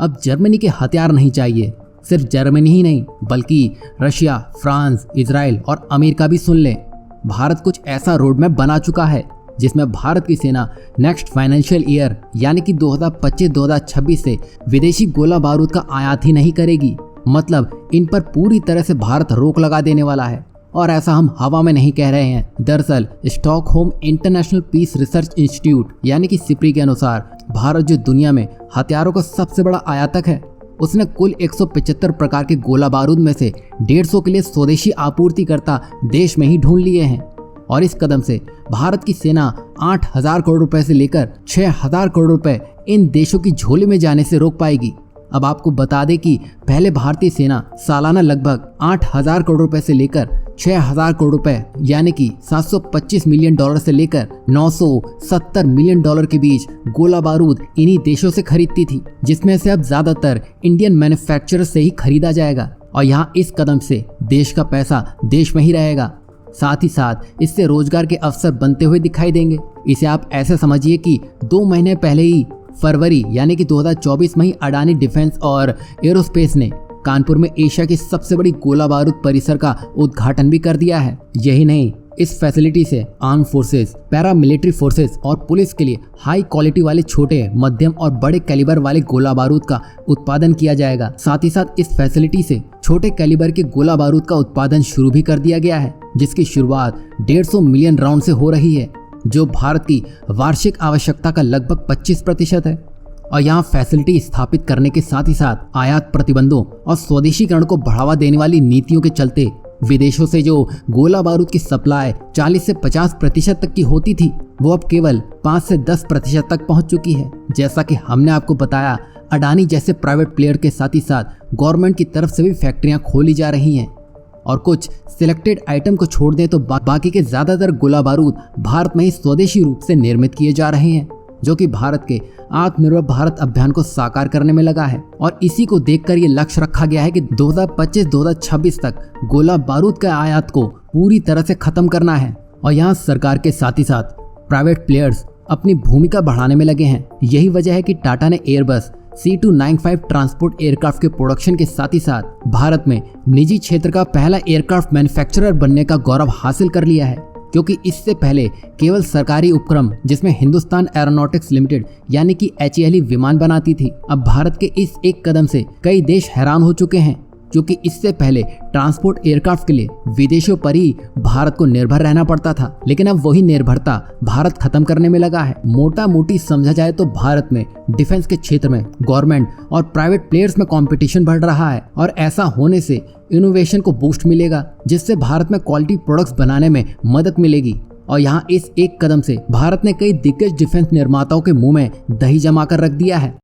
अब जर्मनी के हथियार नहीं चाहिए। सिर्फ जर्मनी ही नहीं बल्कि रशिया, फ्रांस, इजराइल और अमेरिका भी सुन ले। भारत कुछ ऐसा रोड मैप बना चुका है जिसमें भारत की सेना नेक्स्ट फाइनेंशियल ईयर यानी कि 2025-2026 से विदेशी गोला बारूद का आयात ही नहीं करेगी। मतलब इन पर पूरी तरह से भारत रोक लगा देने वाला है। और ऐसा हम हवा में नहीं कह रहे हैं। दरअसल Stockholm International Peace Research Institute यानी कि सिप्री के अनुसार भारत जो दुनिया में हथियारों का सबसे बड़ा आयातक है, उसने कुल 175 प्रकार के गोला बारूद में से 150 के लिए स्वदेशी आपूर्तिकर्ता देश में ही ढूंढ लिए हैं। और इस कदम से भारत की सेना 8,000 करोड़ रुपए से लेकर 6,000 करोड़ रुपए इन देशों की झोली में जाने से रोक पाएगी। अब आपको बता दें कि पहले भारतीय सेना सालाना लगभग 8,000 करोड़ रुपए से लेकर 6,000 करोड़ रुपए यानी कि $725 मिलियन से लेकर $970 मिलियन के बीच गोला बारूद इन्हीं देशों से खरीदती थी, जिसमें से अब ज्यादातर इंडियन मैन्युफैक्चरर से ही खरीदा जाएगा। और यहाँ इस कदम से देश का पैसा देश में ही रहेगा। साथ ही साथ इससे रोजगार के अवसर बनते हुए दिखाई देंगे। इसे आप ऐसे समझिए कि 2 महीने पहले ही फरवरी यानी कि 2024 में ही अडानी डिफेंस और एरोस्पेस ने कानपुर में एशिया की सबसे बड़ी गोला बारूद परिसर का उद्घाटन भी कर दिया है। यही नहीं, इस फैसिलिटी से आर्म फोर्सेस, पैरामिलिट्री फोर्सेस और पुलिस के लिए हाई क्वालिटी वाले छोटे, मध्यम और बड़े कैलिबर वाले गोला बारूद का उत्पादन किया जाएगा। साथ ही साथ इस फैसिलिटी से छोटे कैलिबर के गोला बारूद का उत्पादन शुरू भी कर दिया गया है, जिसकी शुरुआत 150 मिलियन राउंड से हो रही है, जो भारत की वार्षिक आवश्यकता का लगभग 25% है। और यहाँ फैसिलिटी स्थापित करने के साथ ही साथ आयात प्रतिबंधों और स्वदेशीकरण को बढ़ावा देने वाली नीतियों के चलते विदेशों से जो गोला बारूद की सप्लाई 40 से 50% तक की होती थी, वो अब केवल 5 से 10% तक पहुंच चुकी है। जैसा कि हमने आपको बताया, अडानी जैसे प्राइवेट प्लेयर के साथ ही साथ गवर्नमेंट की तरफ से भी फैक्ट्रियां खोली जा रही हैं। और कुछ सिलेक्टेड आइटम को छोड़ दें तो बाकी के ज्यादातर गोला बारूद भारत में ही स्वदेशी रूप से निर्मित किए जा रहे हैं, जो कि भारत के आत्मनिर्भर भारत अभियान को साकार करने में लगा है। और इसी को देखकर ये लक्ष्य रखा गया है कि 2025-2026 तक गोला बारूद के आयात को पूरी तरह से खत्म करना है। और यहाँ सरकार के साथ ही साथ प्राइवेट प्लेयर्स अपनी भूमिका बढ़ाने में लगे हैं। यही वजह है कि टाटा ने एयरबस C295 ट्रांसपोर्ट एयरक्राफ्ट के प्रोडक्शन के साथ ही साथ भारत में निजी क्षेत्र का पहला एयरक्राफ्ट मैन्युफैक्चरर बनने का गौरव हासिल कर लिया है, क्योंकि इससे पहले केवल सरकारी उपक्रम जिसमें हिंदुस्तान एरोनॉटिक्स लिमिटेड यानी कि HAL ही विमान बनाती थी। अब भारत के इस एक कदम से कई देश हैरान हो चुके हैं, क्योंकि इससे पहले ट्रांसपोर्ट एयरक्राफ्ट के लिए विदेशों पर ही भारत को निर्भर रहना पड़ता था, लेकिन अब वही निर्भरता भारत खत्म करने में लगा है। मोटा मोटी समझा जाए तो भारत में डिफेंस के क्षेत्र में गवर्नमेंट और प्राइवेट प्लेयर्स में कंपटीशन बढ़ रहा है, और ऐसा होने से इनोवेशन को बूस्ट मिलेगा, जिससे भारत में क्वालिटी प्रोडक्ट्स बनाने में मदद मिलेगी। और यहाँ इस एक कदम से भारत ने कई दिग्गज डिफेंस निर्माताओं के मुंह में दही जमा कर रख दिया है।